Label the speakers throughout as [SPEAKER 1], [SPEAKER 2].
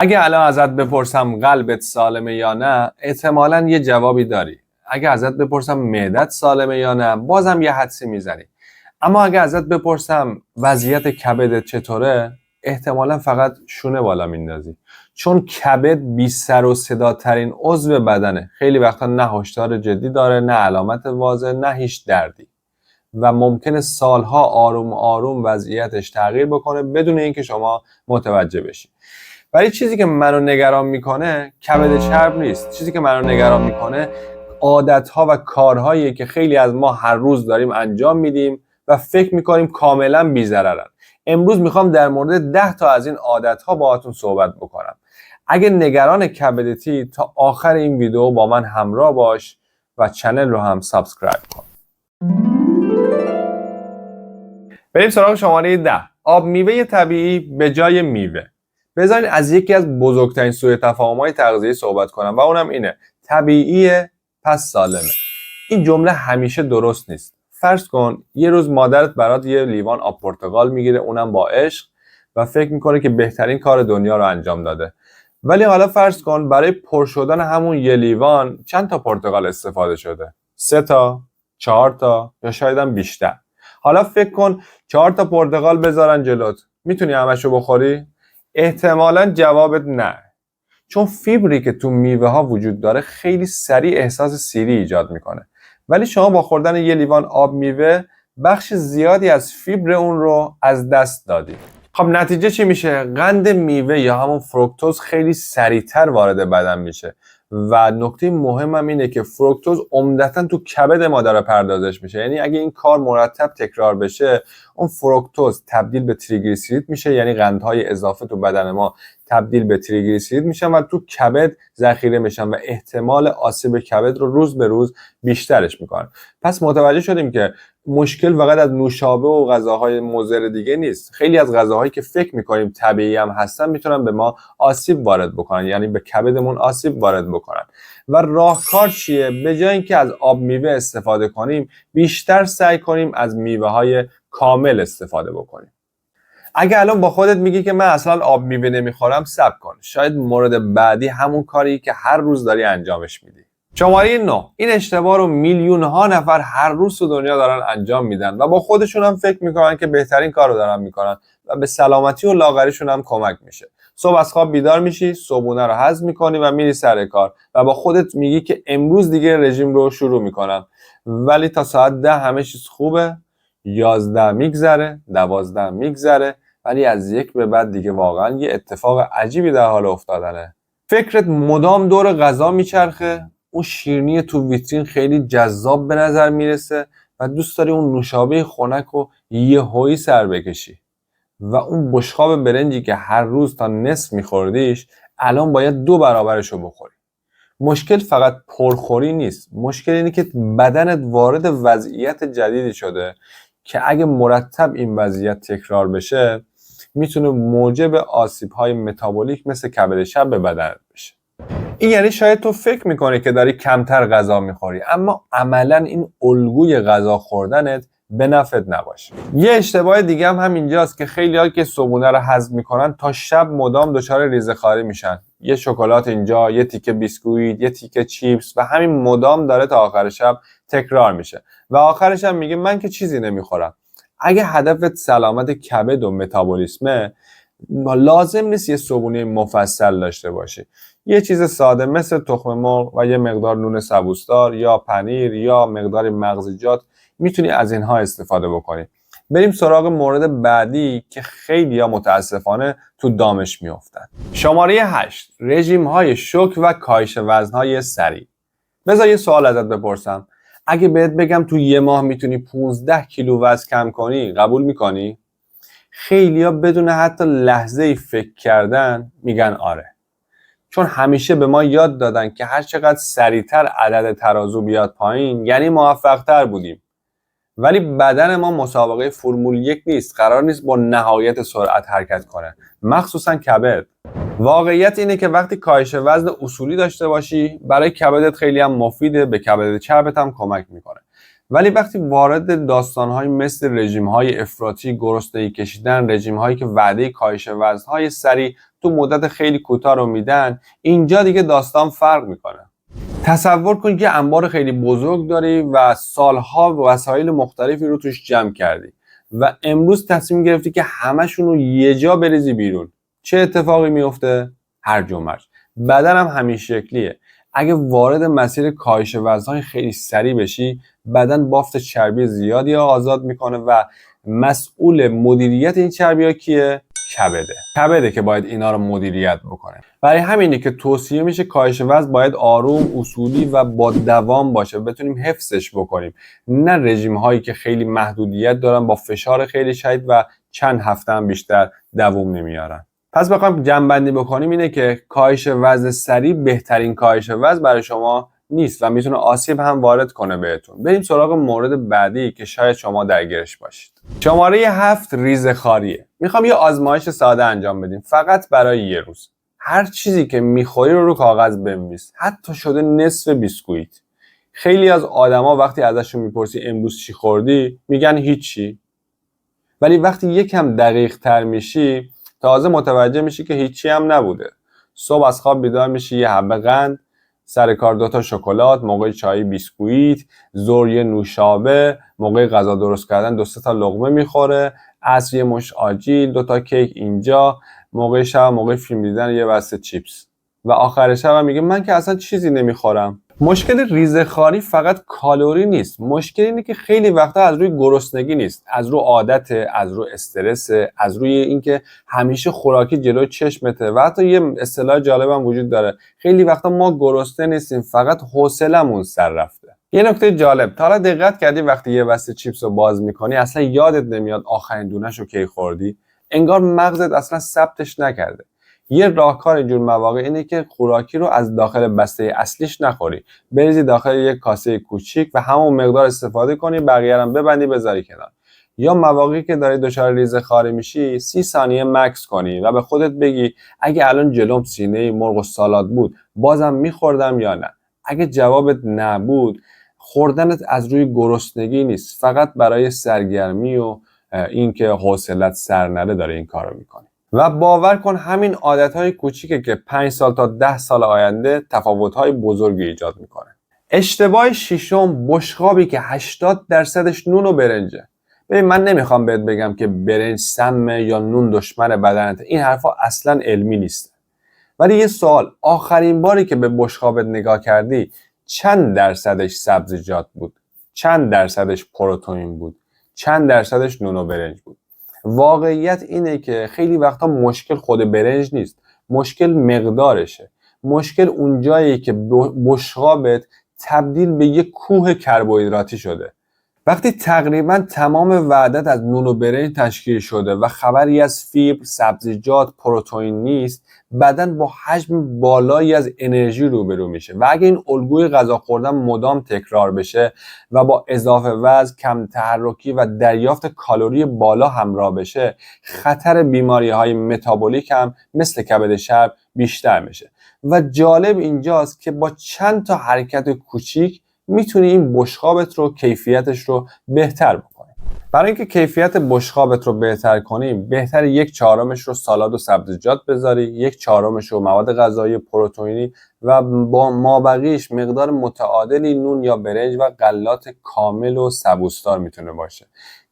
[SPEAKER 1] اگه الان ازت بپرسم قلبت سالمه یا نه، احتمالاً یه جوابی داری. اگه ازت بپرسم معدت سالمه یا نه، بازم یه حدسی میزنی. اما اگه ازت بپرسم وضعیت کبدت چطوره، احتمالاً فقط شونه بالا میندازی. چون کبد بی سر و صدا ترین عضو بدنه. خیلی وقتا نه هشدار جدی داره، نه علامت واضح، نه هیچ دردی. و ممکنه سالها آروم آروم وضعیتش تغییر بکنه بدون اینکه شما متوجه بشی. ولی چیزی که منو نگران میکنه کبد چرب نیست. چیزی که منو نگران میکنه عادتها و کارهاییه که خیلی از ما هر روز داریم انجام میدیم و فکر میکنیم کاملا بی‌ضررن. امروز میخوام در مورد 10 تا از این عادتها باهاتون صحبت بکنم. اگه نگران کبدتی تا آخر این ویدیو با من همراه باش و چنل رو هم سابسکرایب کن. بریم سراغ شماره 10. آب میوه طبیعی به جای میوه. بذارید از یکی از بزرگترین سوء تفاهم‌های تغذیه‌ای صحبت کنم و اونم اینه: طبیعیه پس سالمه. این جمله همیشه درست نیست. فرض کن یه روز مادرت برات یه لیوان آب پرتقال میگیره، اونم با عشق، و فکر میکنه که بهترین کار دنیا رو انجام داده. ولی حالا فرض کن برای پر شدن همون یه لیوان چند تا پرتقال استفاده شده؟ 3 تا، 4 تا یا شاید هم بیشتر. حالا فکر کن 4 تا پرتقال بذارن جلوت، میتونی همشو بخوری؟ احتمالاً جوابت نه. چون فیبری که تو میوه ها وجود داره خیلی سریع احساس سیری ایجاد میکنه. ولی شما با خوردن یه لیوان آب میوه بخش زیادی از فیبر اون رو از دست دادی. خب نتیجه چی میشه؟ قند میوه یا همون فرکتوز خیلی سریعتر وارد بدن میشه و نکته مهمم اینه که فرکتوز عمدتاً تو کبد ما داره پردازش میشه. یعنی اگه این کار مرتب تکرار بشه، اون فرکتوز تبدیل به تریگلیسیرید میشه، یعنی قندهای اضافه تو بدن ما تبدیل به تریگلیسیرید میشن و تو کبد ذخیره میشن و احتمال آسیب کبد رو روز به روز بیشترش میکنن. پس متوجه شدیم که مشکل فقط از نوشابه و غذاهای مضر دیگه نیست. خیلی از غذاهایی که فکر میکنیم طبیعی هم هستن میتونن به ما آسیب وارد بکنن، یعنی به کبدمون آسیب وارد بکنن. و راهکار چیه؟ به جای اینکه از آب میوه استفاده کنیم، بیشتر سعی کنیم از میوه های کامل استفاده بکنیم. اگه الان با خودت میگی که من اصلا آب میوه نمیخورم، صبر کن. شاید مورد بعدی همون کاری که هر روز داری انجامش میدی. شماره 9. این اشتباه رو میلیون ها نفر هر روز تو دنیا دارن انجام میدن و با خودشون هم فکر میکنن که بهترین کار رو دارن میکنن و به سلامتی و لاغریشون هم کمک میشه. صبح از خواب بیدار میشی، صبحونه رو هضم میکنی و میری سر کار و با خودت میگی که امروز دیگه رژیم رو شروع میکنم. ولی تا ساعت 10 همه چیز خوبه، 11 میگذره، 12 میگذره، ولی از 1 به بعد دیگه واقعا یه اتفاق عجیبی در حال افتادنه. فکرت مدام دور غذا میچرخه، اون شیرینی تو ویترین خیلی جذاب به نظر میرسه و دوست داری اون نوشابه خنک رو یهویی سر بکشی و اون بشقاب برنجی که هر روز تا نصف میخوردیش الان باید 2 برابرشو بخوری. مشکل فقط پرخوری نیست، مشکل اینه که بدنت وارد وضعیت جدیدی شده که اگه مرتب این وضعیت تکرار بشه میتونه موجب آسیب‌های متابولیک مثل کبد چرب به بدنت بشه. این یعنی شاید تو فکر میکنی که داری کمتر غذا میخوری، اما عملا این الگوی غذا خوردنت به نفعت نباشه. یه اشتباه دیگه هم همینجاست که خیلی‌ها که صبحونه رو هضم میکنن تا شب مدام دچار ریزه‌خواری میشن. یه شکلات اینجا، یه تیکه بیسکویت، یه تیکه چیپس و همین مدام داره تا آخر شب تکرار میشه و آخرش هم میگه من که چیزی نمیخورم. اگه هدفت سلامت کبد و متابولیسمه، لازم نیست یه صبحونه مفصل داشته باشی. یه چیز ساده مثل تخم مرغ و یه مقدار نون سبوسدار یا پنیر یا مقدار مغزیجات میتونی از اینها استفاده بکنی. بریم سراغ مورد بعدی که خیلی‌ها متاسفانه تو دامش میافتن. شماره 8. رژیم‌های شوک و کاهش وزن‌های سریع. بذار یه سوال ازت بپرسم. اگه بهت بگم تو یه ماه میتونی 15 کیلو وزن کم کنی، قبول میکنی؟ خیلی‌ها بدون حتی لحظه‌ای فکر کردن میگن آره. چون همیشه به ما یاد دادن که هر چقدر سریعتر عدد ترازو بیاد پایین یعنی موفق‌تر بودیم. ولی بدن ما مسابقه فرمول 1 نیست. قرار نیست با نهایت سرعت حرکت کنه، مخصوصا کبد. واقعیت اینه که وقتی کاهش وزن اصولی داشته باشی برای کبدت خیلی هم مفیده، به کبد چربت هم کمک میکنه. ولی وقتی وارد داستان‌های مثل رژیم‌های افراطی، گرسنگی کشیدن، رژیم‌هایی که وعده کاهش وزن‌های سریع تو مدت خیلی کوتاه رو میدن، اینجا دیگه داستان فرق میکنه. تصور کن که انبار خیلی بزرگ داری و سالها وسایل مختلفی رو توش جمع کردی و امروز تصمیم گرفتی که همشون رو یه جا بریزی بیرون. چه اتفاقی میفته؟ هرج و مرج. بدن هم همین شکلیه. اگه وارد مسیر کاهش وزن‌های خیلی سریع بشی، بدن بافت چربی زیادی آزاد میکنه و مسئول مدیریت این چربی‌ها کیه؟ کبده که باید اینا رو مدیریت بکنه. برای همینه که توصیه میشه کاهش وزن باید آروم، اصولی و با دوام باشه، بتونیم حفظش بکنیم، نه رژیم هایی که خیلی محدودیت دارن با فشار خیلی شدید و چند هفته هم بیشتر دوام نمیارن. پس بخوایم جمع‌بندی بکنیم اینه که کاهش وزن سریع بهترین کاهش وزن برای شما نیست و میتونه آسیب هم وارد کنه بهتون. بریم سراغ مورد بعدی که شاید شما درگیرش باشید. شماره 7 ریزه‌خواریه. میخوام یه آزمایش ساده انجام بدیم فقط برای یه روز. هر چیزی که میخوری رو کاغذ بنویس، حتی شده نصف بیسکویت. خیلی از آدما وقتی ازشون میپرسی امروز چی خوردی میگن هیچی، ولی وقتی یکم دقیق تر میشی تازه متوجه میشی که هیچی هم نبوده. صبح از خواب بیدار میشی یه حبه قند، سر کار 2 تا شکلات، موقع چای بیسکویت، ظهر یه نوشابه، موقع غذا درست کردن 2 تا لقمه میخوره، عصر یه مش آجیل، 2 تا کیک اینجا، موقع شب موقع فیلم دیدن یه بسته چیپس و آخر شب هم میگه من که اصلا چیزی نمیخورم. مشکل ریزه‌خواری فقط کالری نیست، مشکل اینه که خیلی وقتا از روی گرسنگی نیست، از روی عادت، از روی استرس، از روی اینکه همیشه خوراکی جلوی چشمته. و حتی یه اصطلاح جالب هم وجود داره، خیلی وقتا ما گرسنه نیستیم، فقط حوصله‌مون سر رفته. یه نکته جالب، تا حالا دقت کردی وقتی یه بسته چیپس رو باز میکنی اصلا یادت نمیاد آخرین دونه‌شو کی خوردی؟ انگار مغزت اصلا ثبتش نکرده. یه راهکار اینجور مواقع اینه که خوراکی رو از داخل بسته اصلیش نخوری، بریزی داخل یک کاسه کوچیک و همون مقدار استفاده کنی، بقیه رو ببندی بذاری کنار. یا مواقعی که داری دچار ریزه‌خواری میشی 30 ثانیه مکس کنی و به خودت بگی اگه الان جلوم سینه مرغ و سالاد بود بازم میخوردم یا نه. اگه جوابت نبود، خوردنت از روی گرسنگی نیست، فقط برای سرگرمی و اینکه حوصلت سر نره داره این کارو میکنی. و باور کن همین عادتهای کوچیکه که 5 سال تا 10 سال آینده تفاوت‌های بزرگی ایجاد میکنه. اشتباه ششم، بشقابی که 80% نون و برنجه. ببین من نمیخوام بهت بگم که برنج سمه یا نون دشمن بدنته، این حرفا اصلا علمی نیست. ولی یه سوال، آخرین باری که به بشقابت نگاه کردی چند درصدش سبزیجات بود؟ چند درصدش پروتئین بود؟ چند درصدش نون و برنج بود؟ واقعیت اینه که خیلی وقتا مشکل خود برنج نیست، مشکل مقدارشه. مشکل اونجاییه که بشقابت تبدیل به یک کوه کربوهیدراتی شده. وقتی تقریبا تمام وعدت از نون و برنج تشکیل شده و خبری از فیبر، سبزیجات، پروتئین نیست، بدن با حجم بالایی از انرژی روبرو میشه و اگه این الگوی غذا خوردن مدام تکرار بشه و با اضافه وزن، کم تحرکی و دریافت کالری بالا همراه بشه، خطر بیماری‌های متابولیک هم مثل کبد شب بیشتر میشه. و جالب اینجاست که با چند تا حرکت کوچیک میتونی این بشقابت رو، کیفیتش رو بهتر بکنی. برای اینکه کیفیت بشقابت رو بهتر کنی، بهتر 1/4 رو سالاد و سبزیجات بذاری، 1/4 رو مواد غذایی پروتئینی و با مابقیش مقدار متعادلی نون یا برنج و غلات کامل و سبوسدار میتونه باشه.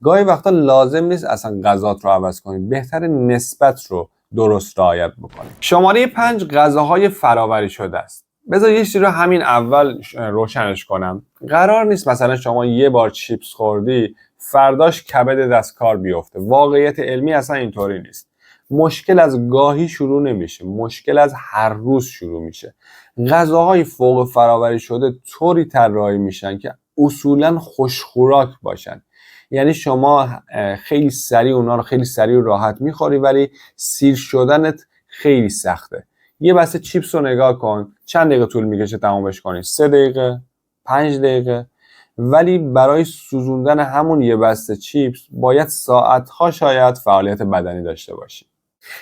[SPEAKER 1] گاهی وقتا لازم نیست اصلا غذات رو عوض کنی، بهتر نسبت رو درست رعایت بکنی. شماره 5 غذاهای فراوری شده است. بذار یه چیزی رو همین اول روشنش کنم. قرار نیست مثلا شما یه بار چیپس خوردی فرداش کبد دست کار بیفته. واقعیت علمی اصلا اینطوری نیست. مشکل از گاهی شروع نمیشه، مشکل از هر روز شروع میشه. غذاهای فوق فراوری شده طوری طراحی میشن که اصولا خوشخوراک باشن. یعنی شما خیلی سریع اونا رو خیلی سریع و راحت میخوری ولی سیر شدنت خیلی سخته. یه بسته چیپس رو نگاه کن، چند دقیقه طول میکشه تمامش کنی؟ 3 دقیقه، 5 دقیقه. ولی برای سوزوندن همون یه بسته چیپس باید ساعتها شاید فعالیت بدنی داشته باشی.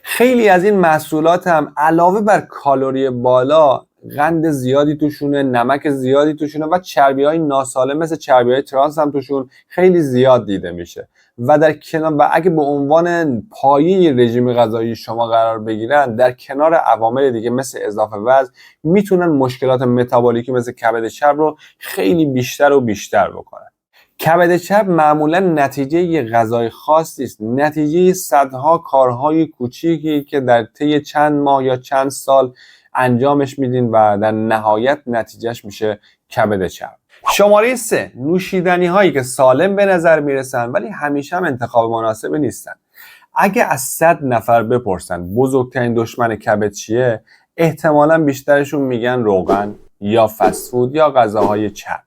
[SPEAKER 1] خیلی از این محصولات هم علاوه بر کالری بالا قند زیادی توشونه، نمک زیادی توشونه و چربی‌های ناسالم مثل چربی‌های ترانس هم توشون خیلی زیاد دیده میشه و در کنار و اگه به عنوان پایه رژیم غذایی شما قرار بگیرن، در کنار عوامل دیگه مثل اضافه وزن میتونن مشکلات متابولیکی مثل کبد چرب رو خیلی بیشتر و بیشتر بکنن. کبد چرب معمولا نتیجه یه غذای خاص نیست، نتیجه صدها کارهای کوچیکی که در طی چند ماه یا چند سال انجامش میدین و در نهایت نتیجهش میشه کبد چرب. شماره 3، نوشیدنی هایی که سالم به نظر میرسن ولی همیشه هم انتخاب مناسبی نیستن. اگه از 100 نفر بپرسن بزرگترین دشمن کبد چیه، احتمالاً بیشترشون میگن روغن یا فست فود یا غذاهای چرب.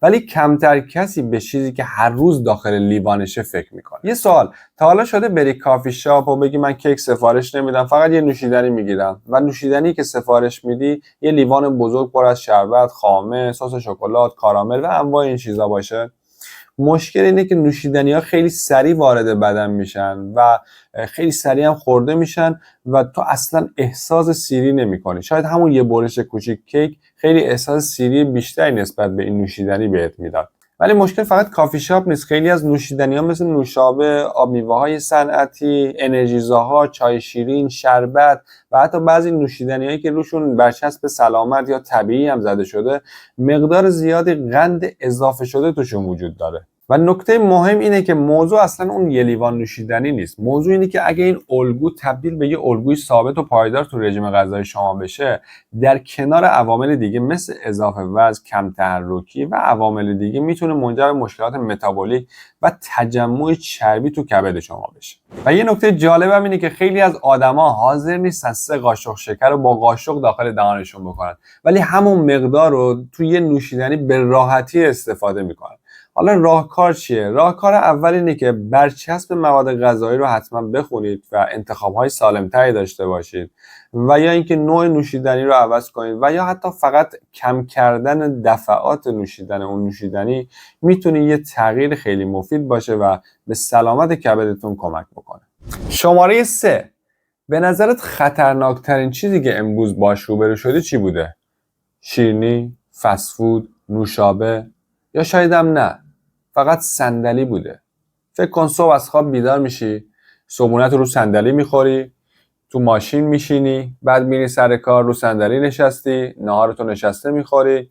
[SPEAKER 1] ولی کمتر کسی به چیزی که هر روز داخل لیوانشه فکر میکنه. یه سوال، تا حالا شده بری کافی شاپ و بگی من کیک سفارش نمیدم، فقط یه نوشیدنی میگیرم و نوشیدنی که سفارش میدی یه لیوان بزرگ پر از شربت، خامه، سس شکلات، کارامل و انواع این چیزا باشه؟ مشکل اینه که نوشیدنی‌ها خیلی سریع وارد بدن میشن و خیلی سریع هم خورده میشن و تو اصلا احساس سیری نمی‌کنی. شاید همون یه برش کوچیک کیک خیلی احساس سیری بیشتری نسبت به این نوشیدنی بهت میداد. ولی مشکل فقط کافی شاپ نیست. خیلی از نوشیدنی‌ها مثل نوشابه، آب میوه‌های صنعتی، انرژیزاها، چای شیرین، شربت و حتی بعضی نوشیدنی‌هایی که روشون برچسب سلامت یا طبیعی هم زده شده، مقدار زیادی قند اضافه شده توشون وجود داره. و نکته مهم اینه که موضوع اصلا اون یه لیوان نوشیدنی نیست. موضوع اینه که اگه این الگو تبدیل به یه الگوی ثابت و پایدار تو رژیم غذایی شما بشه، در کنار عوامل دیگه مثل اضافه وزن، کم تحرکی و عوامل دیگه میتونه منجر به مشکلات متابولیک و تجمع چربی تو کبد شما بشه. و یه نکته جالب هم اینه که خیلی از آدما حاضر نیستن 3 قاشق شکر رو با قاشق داخل دهانشون بکنن، ولی همون مقدار رو تو یه نوشیدنی به راحتی استفاده میکنن. حالا راهکار چیه؟ راهکار اول اینه که برچسب مواد غذایی رو حتما بخونید و انتخاب‌های سالم‌تری داشته باشید و یا اینکه نوع نوشیدنی رو عوض کنید و یا حتی فقط کم کردن دفعات نوشیدن اون نوشیدنی میتونه یه تغییر خیلی مفید باشه و به سلامت کبدتون کمک بکنه. شماره 3، به نظرت خطرناکترین چیزی که امروز باهاش روبرو شدی چی بوده؟ شیرینی، فست فود، نوشابه یا شاید هم نه، فقط صندلی بوده. فکر کن صبح از خواب بیدار میشی، صبحونت رو صندلی میخوری، تو ماشین میشینی، بعد میری سر کار رو صندلی نشستی، ناهارتو نشسته میخوری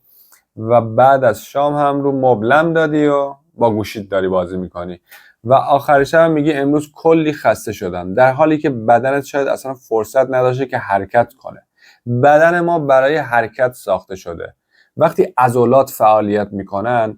[SPEAKER 1] و بعد از شام هم رو مبلم دادی و با گوشیت داری بازی میکنی و آخر شب میگی امروز کلی خسته شدم، در حالی که بدنت شاید اصلا فرصت نداشته که حرکت کنه. بدن ما برای حرکت ساخته شده. وقتی عضلات فعالیت میکنن،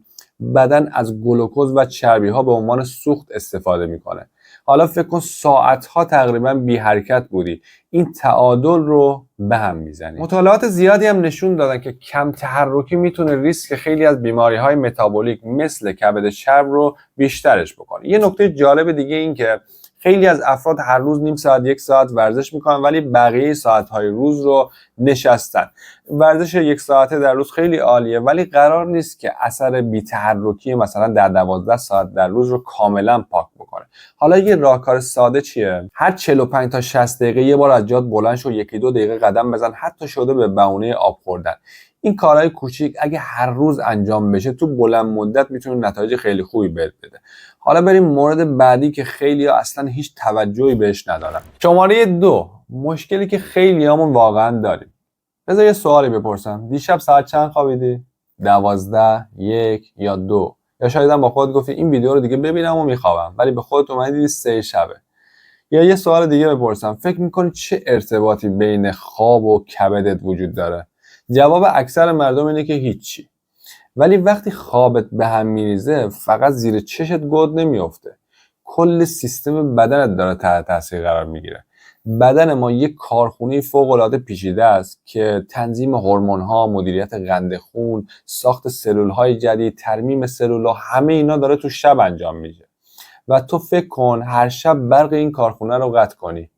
[SPEAKER 1] بدن از گلوکوز و چربی ها به عنوان سوخت استفاده میکنه. حالا فکر کن ساعت ها تقریبا بی حرکت بودی، این تعادل رو به هم میزنی. مطالعات زیادی هم نشون دادن که کم تحرکی میتونه ریسک خیلی از بیماری های متابولیک مثل کبد چرب رو بیشترش بکنه. یه نکته جالب دیگه این که خیلی از افراد هر روز نیم ساعت 1 ساعت ورزش میکنن ولی بقیه ساعت‌های روز رو نشستن. ورزش 1 ساعته در روز خیلی عالیه ولی قرار نیست که اثر بی‌تحرکی مثلا در 12 ساعت در روز رو کاملا پاک بکنه. حالا یه راهکار ساده چیه؟ هر 45 تا 60 دقیقه یه بار از جات بلند شو، 1-2 دقیقه قدم بزن، حتی شده به بهونه آب خوردن. این کارهای کوچیک اگه هر روز انجام بشه تو بلند مدت میتونه نتایج خیلی خوبی بده. حالا بریم مورد بعدی که خیلی‌ها اصلا هیچ توجهی بهش ندارن. شماره 2، مشکلی که خیلیامون واقعا داریم. بذار یه سوالی بپرسم. دیشب ساعت چند خوابیدی؟ 12، 1 یا 2؟ یا شاید هم با خودت گفتی این ویدیو رو دیگه ببینم و میخوابم، ولی به خودت اومدی دیدی 3 شبه. یا یه سوال دیگه بپرسم. فکر میکنی چه ارتباطی بین خواب و کبدت وجود داره؟ جواب اکثر مردم اینه که هیچی. ولی وقتی خوابت به هم میریزه فقط زیر چشت گود نمیافته، کل سیستم بدنت داره تحت تاثیر قرار میگیره. بدن ما یک کارخونه فوق العاده پیچیده است که تنظیم هورمون‌ها، مدیریت قند خون، ساخت سلول‌های جدید، ترمیم سلول‌ها، همه اینا داره تو شب انجام میشه. و تو فکر کن هر شب برق این کارخونه رو قطع کنی،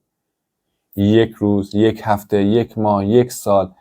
[SPEAKER 1] 1 روز، 1 هفته، 1 ماه، 1 سال،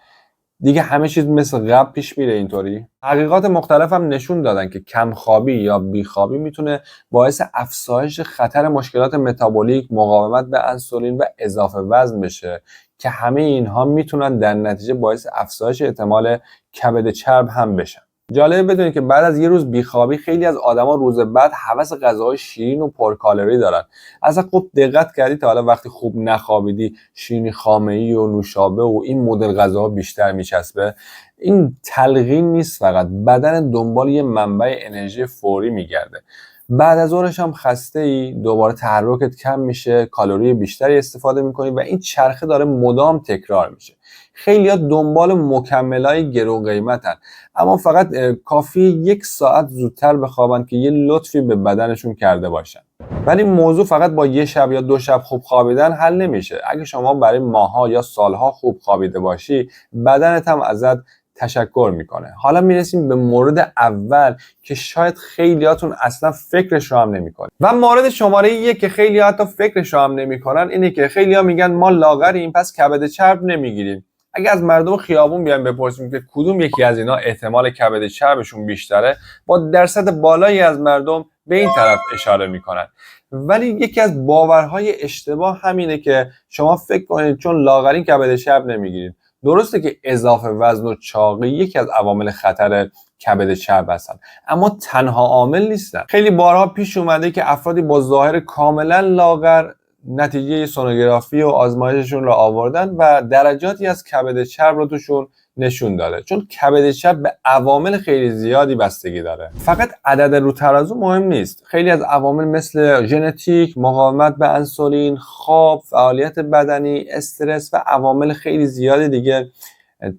[SPEAKER 1] دیگه همه چیز مثل قبل پیش میره اینطوری. تحقیقات مختلف هم نشون دادن که کمخوابی یا بیخوابی میتونه باعث افزایش خطر مشکلات متابولیک، مقاومت به انسولین و اضافه وزن بشه که همه اینها میتونن در نتیجه باعث افزایش احتمال کبد چرب هم بشن. جالبه بدونید که بعد از یه روز بیخوابی خیلی از آدما روز بعد هوس غذاهای شیرین و پرکالری دارن. اصلا خوب دقت کردید تا حالا وقتی خوب نخوابیدی شیرینی خامه‌ای و نوشابه و این مدل غذاها بیشتر میچسبه؟ این تلقین نیست، فقط بدن دنبال یه منبع انرژی فوری میگرده. بعد از ظهرش هم خسته ای، دوباره تحرکت کم میشه، کالری بیشتری استفاده میکنی و این چرخه داره مدام تکرار میشه. خیلی‌ها دنبال مکملای گرون قیمتن، اما فقط کافی 1 ساعت زودتر بخوابن که یه لطفی به بدنشون کرده باشن. ولی موضوع فقط با 1 شب یا 2 شب خوب خوابیدن حل نمیشه. اگه شما برای ماه‌ها یا سال‌ها خوب خوابیده باشی، بدنت هم ازت تشکر میکنه. حالا میرسیم به مورد اول که شاید خیلیاتون اصلا فکرش رو هم نمیکنن. و مورد شماره 1 که خیلی‌ها حتی فکرش رو هم نمیکنن اینه که خیلی‌ها میگن ما لاغریم پس کبد چرب نمیگیریم. اگه از مردم خیابون بیایم بپرسیم که کدوم یکی از اینا احتمال کبد چربشون بیشتره، با درصد بالایی از مردم به این طرف اشاره میکنن. ولی یکی از باورهای اشتباه همینه که شما فکر کنید چون لاغرین کبد چرب نمیگیرید. درسته که اضافه وزن و چاقی یکی از عوامل خطر کبد چرب هستن، اما تنها عامل نیستن. خیلی بارها پیش اومده که افرادی با ظاهر کاملا لاغر نتیجه سونوگرافی و آزمایششون رو آوردن و درجاتی از کبد چرب رو توشون نشون داده، چون کبد چرب به عوامل خیلی زیادی بستگی داره. فقط عدد رو ترازو مهم نیست. خیلی از عوامل مثل ژنتیک، مقاومت به انسولین، خواب، فعالیت بدنی، استرس و عوامل خیلی زیادی دیگه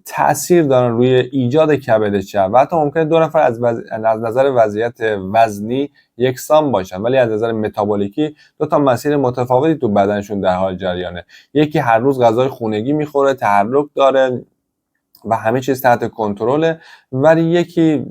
[SPEAKER 1] تأثیر دارن روی ایجاد کبد چرب و حتی ممکنه 2 نفر از نظر وضعیت وزنی یکسان باشن ولی از نظر متابولیکی 2 تا مسیر متفاوتی تو بدنشون در حال جریانه. یکی هر روز غذای خونگی میخوره، تحرک داره و همه چیز تحت کنترله، ولی یکی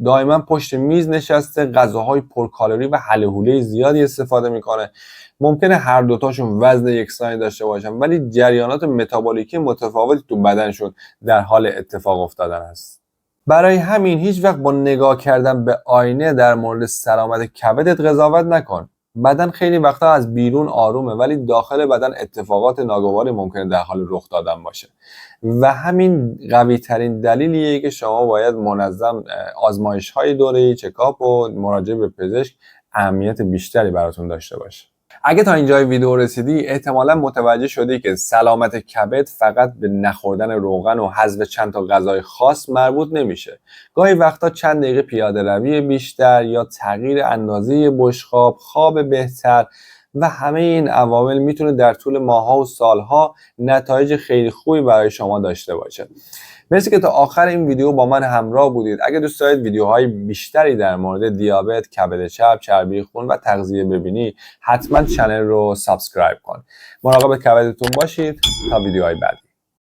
[SPEAKER 1] دائما پشت میز نشسته، غذاهای پرکالری و هله هوله زیادی استفاده میکنه. ممکنه هر دوتاشون وزن یکسانی داشته باشن ولی جریانات متابولیکی متفاوتی تو بدنشون در حال اتفاق افتادن است. برای همین هیچ وقت با نگاه کردن به آینه در مورد سلامت کبدت قضاوت نکن. بدن خیلی وقتا از بیرون آرومه ولی داخل بدن اتفاقات ناگواری ممکنه در حال رخ دادن باشه و همین قوی ترین دلیلیه که شما باید منظم آزمایش های دوره‌ای، چکاپ و مراجعه به پزشک اهمیت بیشتری براتون داشته باشه. اگه تا اینجای ویدیو رسیدی احتمالاً متوجه شدی که سلامت کبد فقط به نخوردن روغن و حذف چند تا غذای خاص مربوط نمیشه. گاهی وقتا چند دقیقه پیاده روی بیشتر یا تغییر اندازه بشقاب، خواب بهتر و همه این عوامل میتونه در طول ماه‌ها و سال‌ها نتایج خیلی خوبی برای شما داشته باشه. مرسی که تا آخر این ویدیو با من همراه بودید. اگه دوست دارید ویدیوهای بیشتری در مورد دیابت، کبد چرب، چربی خون و تغذیه ببینی، حتما چنل رو سابسکرایب کن. مراقب کبدتون باشید تا ویدیوهای بعدی.